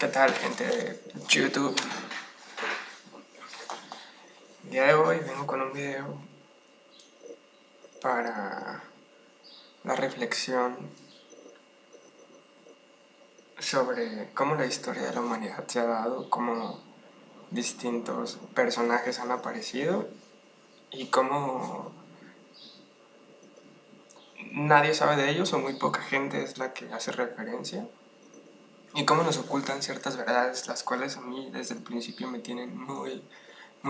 ¿Qué tal, gente de YouTube? El día de hoy vengo con un video para la reflexión sobre cómo la historia de la humanidad se ha dado, cómo distintos personajes han aparecido y cómo nadie sabe de ellos o muy poca gente es la que hace referencia, y cómo nos ocultan ciertas verdades, las cuales a mí desde el principio me tienen muy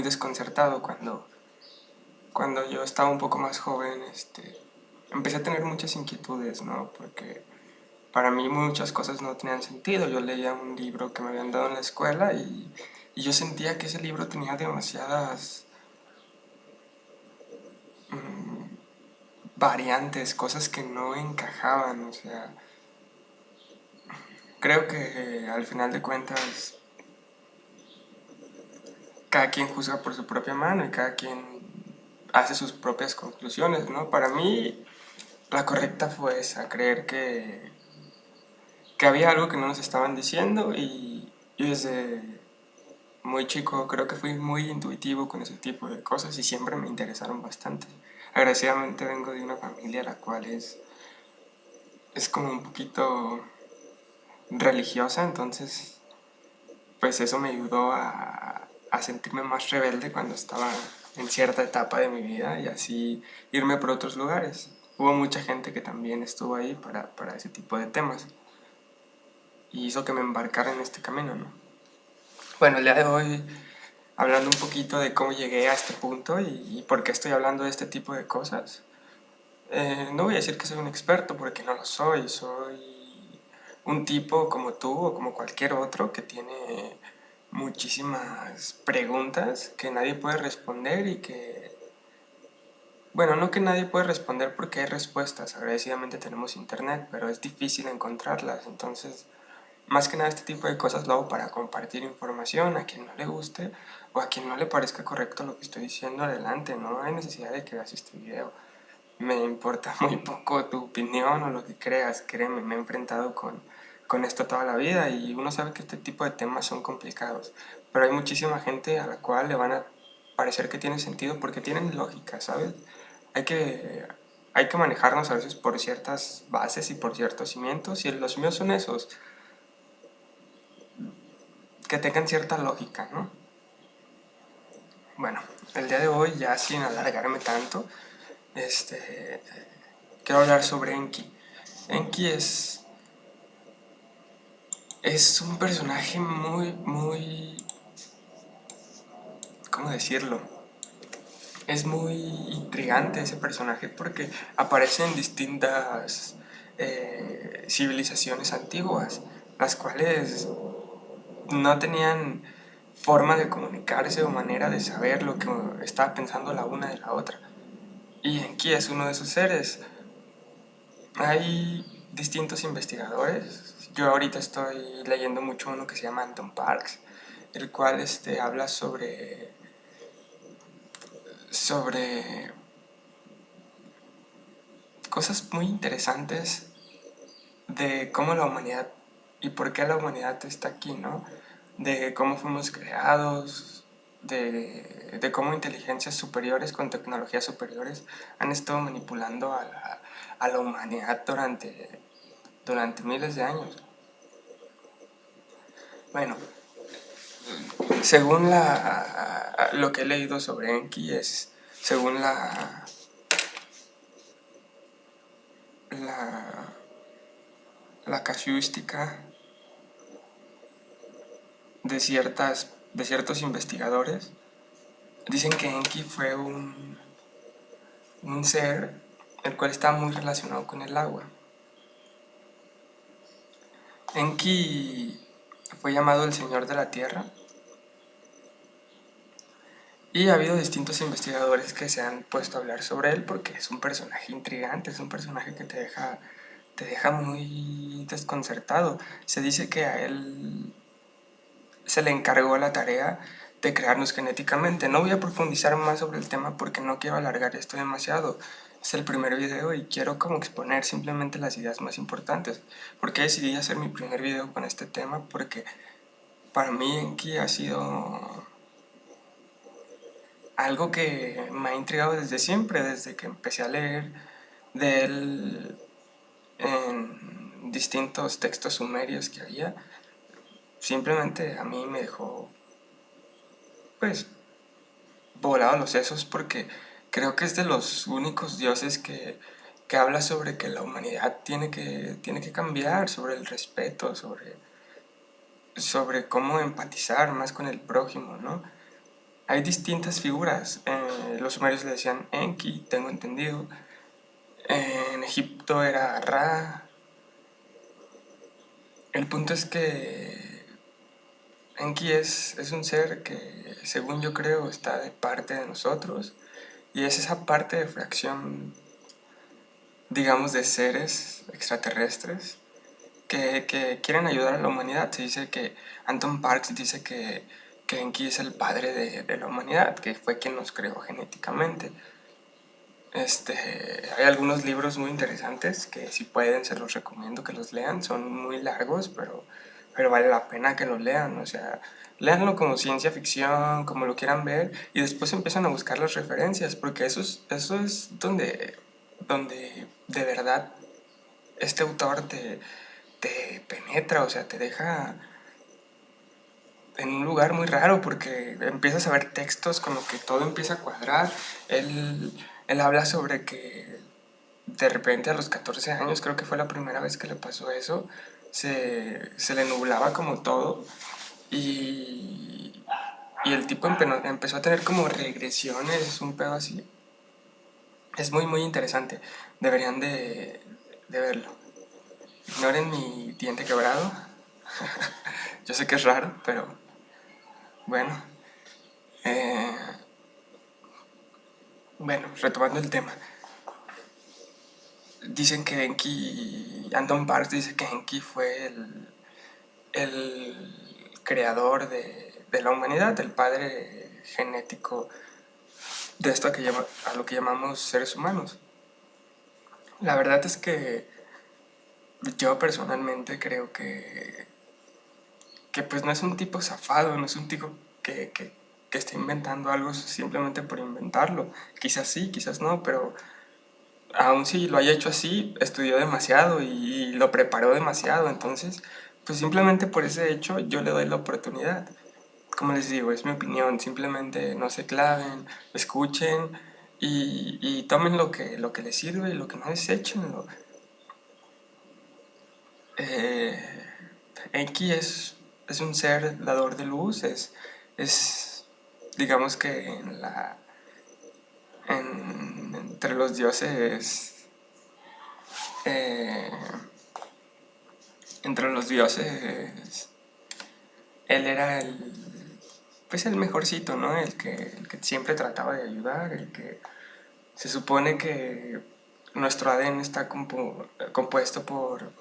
desconcertado. Cuando yo estaba un poco más joven, empecé a tener muchas inquietudes, ¿no? Porque para mí muchas cosas no tenían sentido. Yo leía un libro que me habían dado en la escuela y yo sentía que ese libro tenía demasiadas variantes, cosas que no encajaban. O sea, creo que al final de cuentas cada quien juzga por su propia mano y cada quien hace sus propias conclusiones, ¿no? Para mí la correcta fue esa, creer que había algo que no nos estaban diciendo, y yo desde muy chico creo que fui muy intuitivo con ese tipo de cosas y siempre me interesaron bastante. Agradecidamente vengo de una familia la cual es como un poquito religiosa, entonces pues eso me ayudó a sentirme más rebelde cuando estaba en cierta etapa de mi vida y así irme por otros lugares. Hubo mucha gente que también estuvo ahí para ese tipo de temas y hizo que me embarcara en este camino, ¿no? Bueno, el día de hoy, hablando un poquito de cómo llegué a este punto y por qué estoy hablando de este tipo de cosas. No voy a decir que soy un experto porque no lo soy, soy un tipo como tú o como cualquier otro que tiene muchísimas preguntas que nadie puede responder y que, bueno, no que nadie puede responder porque hay respuestas, agradecidamente tenemos internet, pero es difícil encontrarlas. Entonces más que nada este tipo de cosas lo hago para compartir información a quien no le guste o a quien no le parezca correcto lo que estoy diciendo. Adelante, no hay necesidad de que veas este video. Me importa muy poco tu opinión o lo que creas, créeme, me he enfrentado con esto toda la vida y uno sabe que este tipo de temas son complicados, pero hay muchísima gente a la cual le van a parecer que tiene sentido porque tienen lógica, ¿sabes? Hay que, hay que manejarnos a veces por ciertas bases y por ciertos cimientos, y los míos son esos, que tengan cierta lógica, ¿no? Bueno, el día de hoy, ya sin alargarme tanto, quiero hablar sobre Enki. Enki es un personaje ¿cómo decirlo? Es muy intrigante ese personaje porque aparece en distintas civilizaciones antiguas, las cuales no tenían forma de comunicarse o manera de saber lo que estaba pensando la una de la otra. Y Enki es uno de esos seres. Hay distintos investigadores. Yo ahorita estoy leyendo mucho uno que se llama Anton Parks, el cual habla sobre cosas muy interesantes de cómo la humanidad y por qué la humanidad está aquí, ¿no? De cómo fuimos creados, de cómo inteligencias superiores con tecnologías superiores han estado manipulando a la humanidad durante miles de años. Bueno, según lo que he leído sobre Enki, según la casuística de ciertos investigadores, dicen que Enki fue un ser el cual estaba muy relacionado con el agua. Enki fue llamado el Señor de la Tierra y ha habido distintos investigadores que se han puesto a hablar sobre él porque es un personaje intrigante, es un personaje que te deja muy desconcertado. Se dice que a él se le encargó la tarea de crearnos genéticamente. No voy a profundizar más sobre el tema porque no quiero alargar esto demasiado. Es el primer video y quiero como exponer simplemente las ideas más importantes. ¿Por qué decidí hacer mi primer video con este tema? Porque para mí Enki ha sido algo que me ha intrigado desde siempre, desde que empecé a leer de él en distintos textos sumerios que había. Simplemente a mí me dejó, pues, volado los sesos porque creo que es de los únicos dioses que habla sobre que la humanidad tiene que cambiar, sobre el respeto, sobre cómo empatizar más con el prójimo, ¿no? Hay distintas figuras. Los sumerios le decían Enki, tengo entendido. En Egipto era Ra. El punto es que Enki es un ser que, según yo creo, está de parte de nosotros. Y es esa parte de fracción, digamos, de seres extraterrestres que quieren ayudar a la humanidad. Se dice que Anton Parks dice que Enki es el padre de la humanidad, que fue quien nos creó genéticamente. Hay algunos libros muy interesantes que si pueden se los recomiendo que los lean, son muy largos, pero vale la pena que los lean, o sea, léanlo como ciencia ficción, como lo quieran ver, y después empiezan a buscar las referencias, porque eso es donde de verdad este autor te penetra, o sea, te deja en un lugar muy raro porque empiezas a ver textos con lo que todo empieza a cuadrar. Él habla sobre que de repente a los 14 años, creo que fue la primera vez que le pasó eso, se le nublaba como todo y, y el tipo empezó a tener como regresiones, un pedo así. Es muy muy interesante, deberían de verlo. Ignoren mi diente quebrado, yo sé que es raro, pero bueno. Eh, bueno, retomando el tema. Dicen que Enki, Anton Parks dice que Enki fue el creador de la humanidad, el padre genético de esto a lo que llamamos seres humanos. La verdad es que yo personalmente creo que pues no es un tipo zafado, no es un tipo que está inventando algo simplemente por inventarlo. Quizás sí, quizás no, pero aun si lo haya hecho así, estudió demasiado y lo preparó demasiado, entonces, pues simplemente por ese hecho yo le doy la oportunidad. Como les digo, es mi opinión, simplemente no se claven, escuchen y tomen lo que les sirve y lo que no deséchenlo. Eh, Enki es un ser dador de luz, es digamos que entre los dioses eh, entre los dioses, él era pues el mejorcito, ¿no? El que siempre trataba de ayudar, el que se supone que nuestro ADN está compuesto por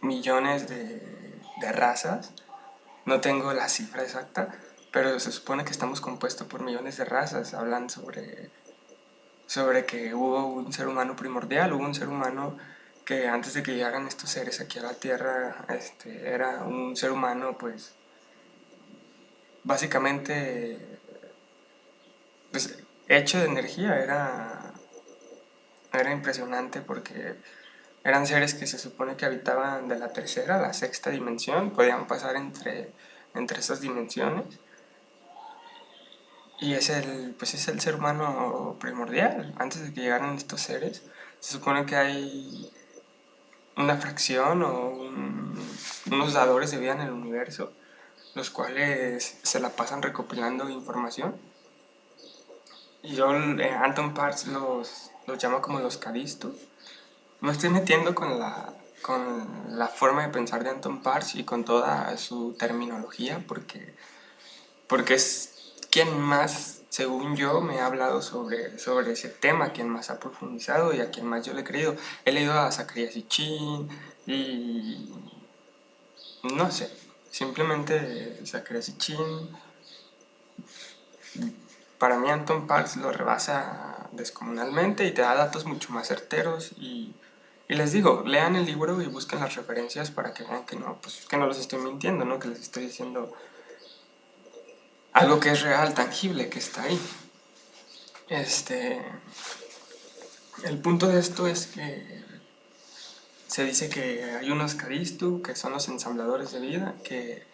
millones de razas. No tengo la cifra exacta, pero se supone que estamos compuestos por millones de razas. Hablan sobre que hubo un ser humano primordial, hubo un ser humano que antes de que llegaran estos seres aquí a la Tierra, era un ser humano, pues, básicamente, pues, hecho de energía, era impresionante porque eran seres que se supone que habitaban de la tercera a la sexta dimensión, podían pasar entre esas dimensiones, y pues es el ser humano primordial. Antes de que llegaran estos seres, se supone que hay una fracción o unos dadores de vida en el universo, los cuales se la pasan recopilando información. Y yo, Anton Parks los llama como los Cadistos. Me estoy metiendo con la forma de pensar de Anton Parks y con toda su terminología, porque es quien más, según yo, me ha hablado sobre ese tema, quien más ha profundizado y a quien más yo le he creído. He leído a Zacarías Sitchin y no sé, simplemente Zacarías Sitchin, para mí Anton Parks lo rebasa descomunalmente y te da datos mucho más certeros y les digo, lean el libro y busquen las referencias para que vean que no, pues, que no los estoy mintiendo, ¿no? Que les estoy diciendo algo que es real, tangible, que está ahí. El punto de esto es que se dice que hay unos Caristu, que son los ensambladores de vida, que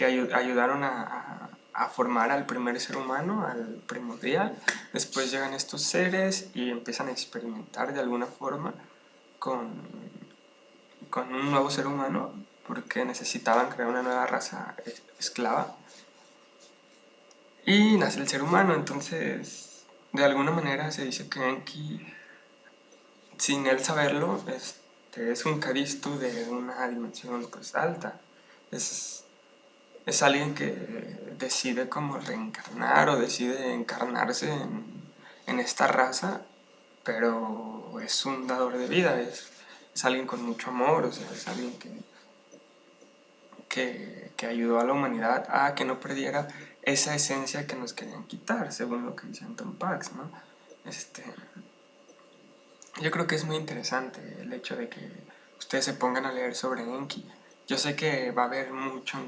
ayudaron a formar al primer ser humano, al primordial. Después llegan estos seres y empiezan a experimentar de alguna forma con, con un nuevo ser humano, porque necesitaban crear una nueva raza esclava. Y nace el ser humano. Entonces, de alguna manera se dice que Enki, sin él saberlo, es un Caristu de una dimensión pues alta. Es alguien que decide como reencarnar o decide encarnarse en esta raza, pero es un dador de vida, es alguien con mucho amor, o sea, es alguien que ayudó a la humanidad a que no perdiera esa esencia que nos querían quitar, según lo que dice Anton Pax, ¿no? Yo creo que es muy interesante el hecho de que ustedes se pongan a leer sobre Enki. Yo sé que va a haber mucha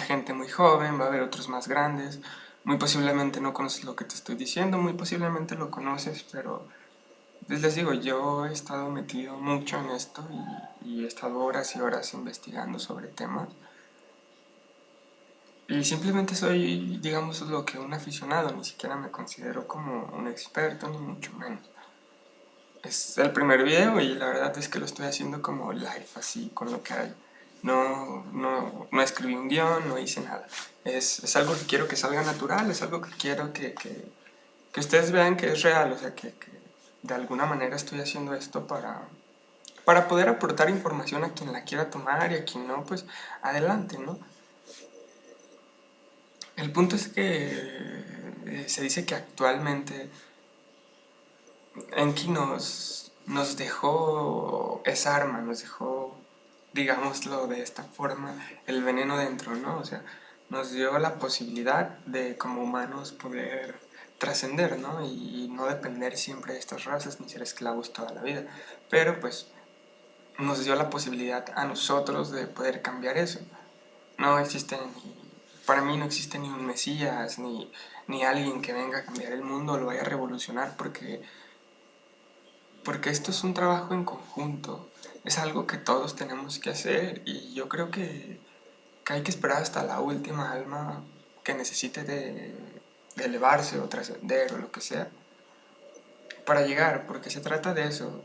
gente muy joven, va a haber otros más grandes, muy posiblemente no conoces lo que te estoy diciendo, muy posiblemente lo conoces, pero les digo, yo he estado metido mucho en esto y he estado horas y horas investigando sobre temas. Y simplemente soy, digamos, lo que un aficionado, ni siquiera me considero como un experto, ni mucho menos. Es el primer video y la verdad es que lo estoy haciendo como live, así, con lo que hay. No escribí un guión, no hice nada. Es algo que quiero que salga natural, es algo que quiero que ustedes vean que es real, o sea, que de alguna manera estoy haciendo esto para poder aportar información a quien la quiera tomar y a quien no, pues adelante, ¿no? El punto es que se dice que actualmente Enki nos dejó esa arma, nos dejó, digámoslo de esta forma, el veneno dentro, ¿no? O sea, nos dio la posibilidad de como humanos poder trascender, ¿no? Y no depender siempre de estas razas ni ser esclavos toda la vida. Pero pues nos dio la posibilidad a nosotros de poder cambiar eso. No existe para mí no existe ni un mesías, ni alguien que venga a cambiar el mundo o lo vaya a revolucionar porque esto es un trabajo en conjunto, es algo que todos tenemos que hacer y yo creo que hay que esperar hasta la última alma que necesite de elevarse o trascender o lo que sea para llegar, porque se trata de eso.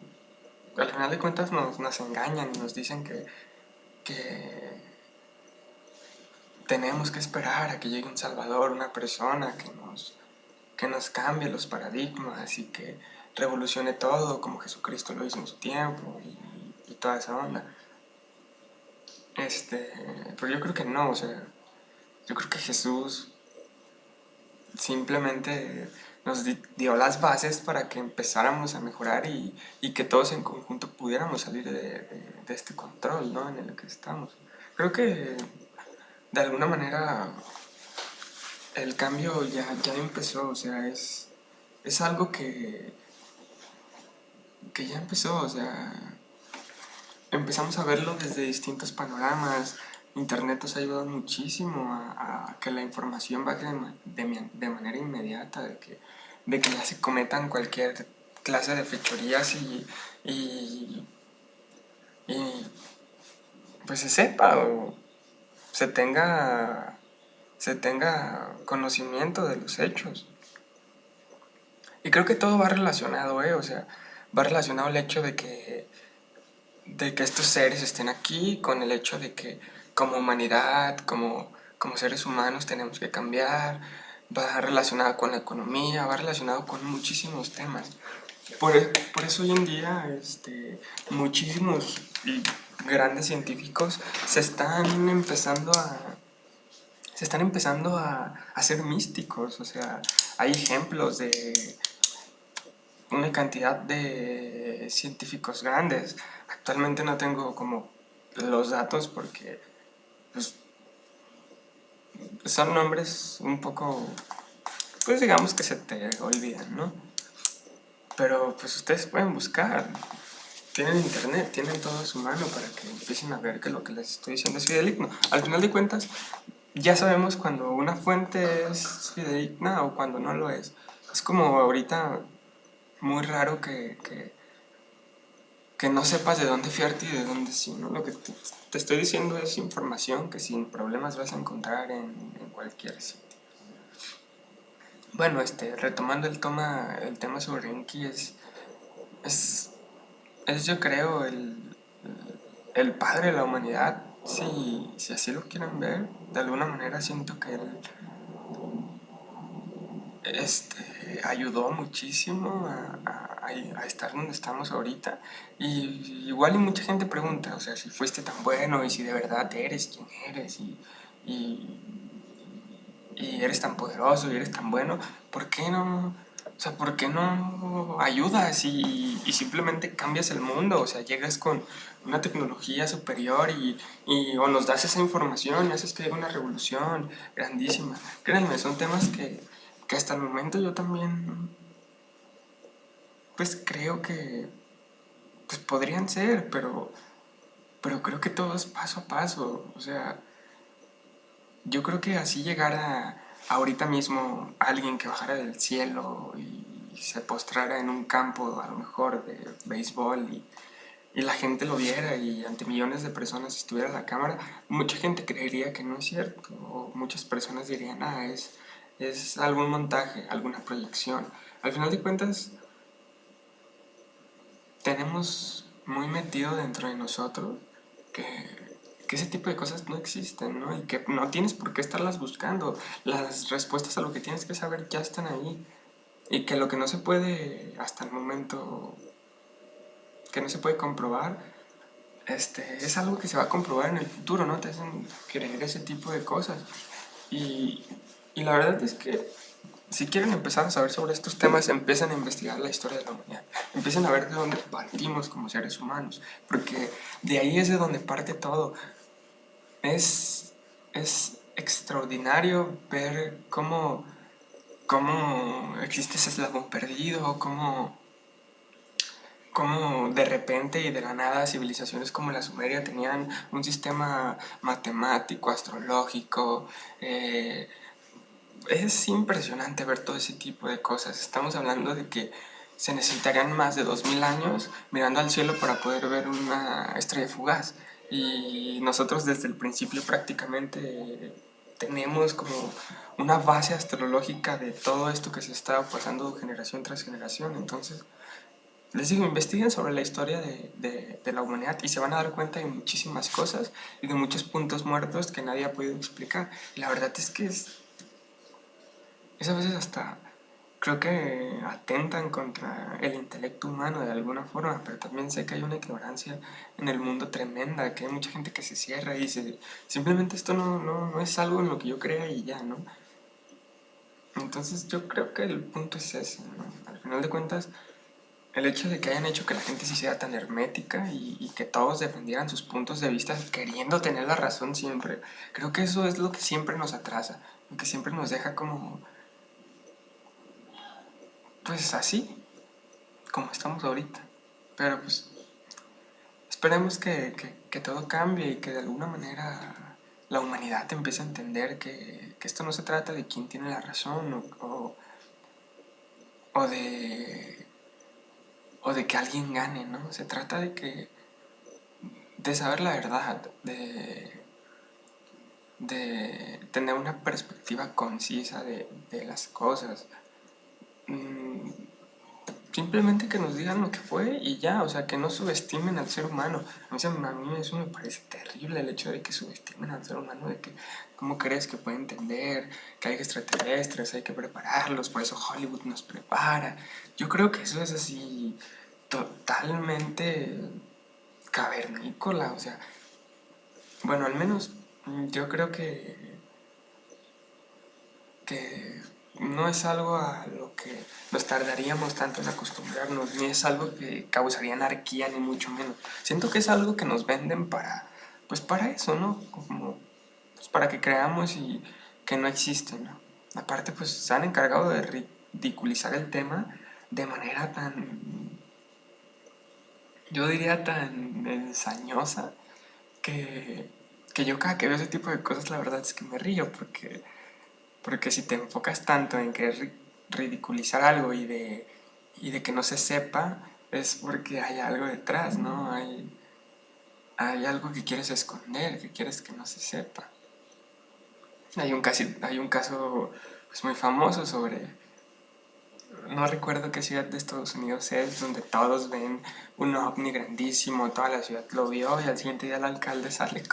Al final de cuentas nos engañan y nos dicen que tenemos que esperar a que llegue un salvador, una persona que nos cambie los paradigmas y que revolucione todo como Jesucristo lo hizo en su tiempo y toda esa onda. Pero yo creo que no, o sea, yo creo que Jesús simplemente nos dio las bases para que empezáramos a mejorar y que todos en conjunto pudiéramos salir de este control, ¿no? En el que estamos. Creo que de alguna manera el cambio ya empezó, o sea, es algo que ya empezó, o sea, empezamos a verlo desde distintos panoramas. Internet nos ha ayudado muchísimo a que la información baje de manera inmediata, de que ya se cometan cualquier clase de fechorías y, y pues se sepa o se tenga conocimiento de los hechos. Y creo que todo va relacionado, o sea, va relacionado el hecho de que estos seres estén aquí con el hecho de que como humanidad, como seres humanos tenemos que cambiar, va relacionado con la economía, va relacionado con muchísimos temas. Por eso hoy en día muchísimos y grandes científicos se están empezando a ser místicos, o sea, hay ejemplos de una cantidad de científicos grandes. Actualmente no tengo como los datos porque pues, son nombres un poco, pues digamos que se te olvidan, ¿no? Pero pues ustedes pueden buscar, tienen internet, tienen todo a su mano para que empiecen a ver que lo que les estoy diciendo es fidedigno. Al final de cuentas, ya sabemos cuando una fuente es fidedigna o cuando no lo es. Es como ahorita muy raro que no sepas de dónde fiarte y de dónde sí, ¿no? Lo que te estoy diciendo es información que sin problemas vas a encontrar en cualquier sitio. Bueno, retomando el tema sobre Enki, es, es yo creo el padre de la humanidad, si así lo quieren ver. De alguna manera siento que él ayudó muchísimo a estar donde estamos ahorita. Y igual y mucha gente pregunta, o sea, si fuiste tan bueno y si de verdad eres quien eres y, y eres tan poderoso y eres tan bueno, ¿por qué no? O sea, ¿por qué no ayudas y simplemente cambias el mundo? O sea, llegas con una tecnología superior o nos das esa información y haces que haya una revolución grandísima. Créanme, son temas que hasta el momento yo también, pues creo que pues podrían ser, pero creo que todo es paso a paso. O sea, yo creo que así llegara ahorita mismo alguien que bajara del cielo y se postrara en un campo a lo mejor de béisbol y la gente lo viera y ante millones de personas estuviera la cámara, mucha gente creería que no es cierto o muchas personas dirían, es algún montaje, alguna proyección. Al final de cuentas, tenemos muy metido dentro de nosotros que ese tipo de cosas no existen, ¿no? Y que no tienes por qué estarlas buscando. Las respuestas a lo que tienes que saber ya están ahí. Y que lo que no se puede hasta el momento, que no se puede comprobar, es algo que se va a comprobar en el futuro, ¿no? Te hacen creer ese tipo de cosas. Y, y la verdad es que si quieren empezar a saber sobre estos temas, empiezan a investigar la historia de la humanidad. Empiezan a ver de dónde partimos como seres humanos, porque de ahí es de donde parte todo. Es extraordinario ver cómo existe ese eslabón perdido, cómo de repente y de la nada civilizaciones como la Sumeria tenían un sistema matemático, astrológico. Es impresionante ver todo ese tipo de cosas. Estamos hablando de que se necesitarían más de 2000 años mirando al cielo para poder ver una estrella fugaz. Y nosotros desde el principio prácticamente tenemos como una base astrológica de todo esto que se está pasando generación tras generación. Entonces, les digo, investiguen sobre la historia de la humanidad y se van a dar cuenta de muchísimas cosas y de muchos puntos muertos que nadie ha podido explicar. Y la verdad es que es a veces hasta, creo que atentan contra el intelecto humano de alguna forma, pero también sé que hay una ignorancia en el mundo tremenda, que hay mucha gente que se cierra y dice, simplemente esto no es algo en lo que yo crea y ya, ¿no? Entonces yo creo que el punto es ese, ¿no? Al final de cuentas, el hecho de que hayan hecho que la gente se hiciera tan hermética y que todos defendieran sus puntos de vista queriendo tener la razón siempre, creo que eso es lo que siempre nos atrasa, lo que siempre nos deja como, pues así, como estamos ahorita. Pero pues esperemos que todo cambie y que de alguna manera la humanidad empiece a entender que esto no se trata de quién tiene la razón o de, o de que alguien gane, ¿no? Se trata de saber la verdad, de tener una perspectiva concisa de las cosas. Mm, Simplemente que nos digan lo que fue y ya, o sea, que no subestimen al ser humano. A mí eso me parece terrible, el hecho de que subestimen al ser humano, de que cómo crees que puede entender que hay extraterrestres, hay que prepararlos, por eso Hollywood nos prepara. Yo creo que eso es así totalmente cavernícola, o sea, bueno, al menos yo creo que no es algo a lo que nos tardaríamos tanto en acostumbrarnos, ni es algo que causaría anarquía, ni mucho menos. Siento que es algo que nos venden pues para eso, ¿no? Como, pues para que creamos y que no existe, ¿no? Aparte, pues se han encargado de ridiculizar el tema de manera yo diría tan ensañosa, que que yo cada que veo ese tipo de cosas la verdad es que me río, porque si te enfocas tanto en querer ridiculizar algo y de que no se sepa, es porque hay algo detrás, ¿no? Hay algo que quieres esconder, que quieres que no se sepa. Hay un caso pues, muy famoso sobre, no recuerdo qué ciudad de Estados Unidos es, donde todos ven un ovni grandísimo, toda la ciudad lo vio y al siguiente día el alcalde sale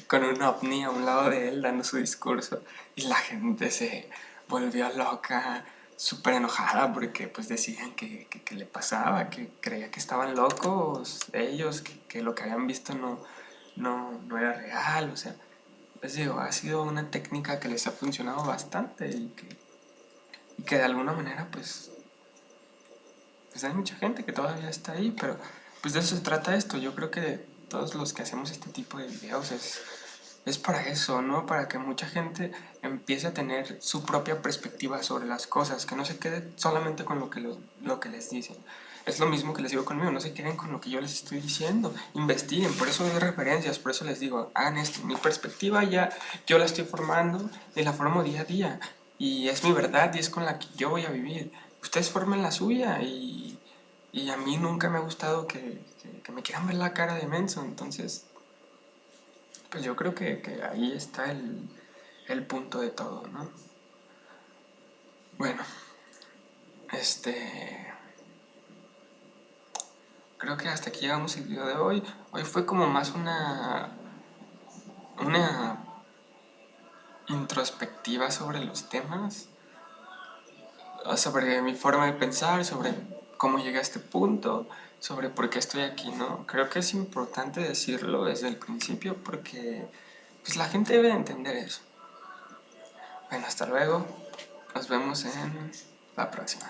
con un ovni a un lado de él dando su discurso y la gente se volvió loca, súper enojada porque pues decían que le pasaba, que creía que estaban locos ellos, que lo que habían visto no era real, o sea, les digo, ha sido una técnica que les ha funcionado bastante y que de alguna manera pues hay mucha gente que todavía está ahí, pero pues de eso se trata esto. Yo creo que todos los que hacemos este tipo de videos es para eso, ¿no? Para que mucha gente empiece a tener su propia perspectiva sobre las cosas, que no se quede solamente con lo que les dicen. Es lo mismo que les digo conmigo, no se queden con lo que yo les estoy diciendo, investiguen, por eso doy referencias, por eso les digo, hagan esto, mi perspectiva ya yo la estoy formando y la formo día a día, y es mi verdad y es con la que yo voy a vivir. Ustedes formen la suya y a mí nunca me ha gustado que me quieran ver la cara de menso, entonces pues yo creo que ahí está el punto de todo, ¿no? Bueno, este... Creo que hasta aquí llegamos el video de hoy. Hoy fue como más una introspectiva sobre los temas, sobre mi forma de pensar, sobre cómo llegué a este punto, sobre por qué estoy aquí, ¿no? Creo que es importante decirlo desde el principio porque pues, la gente debe entender eso. Bueno, hasta luego. Nos vemos en la próxima.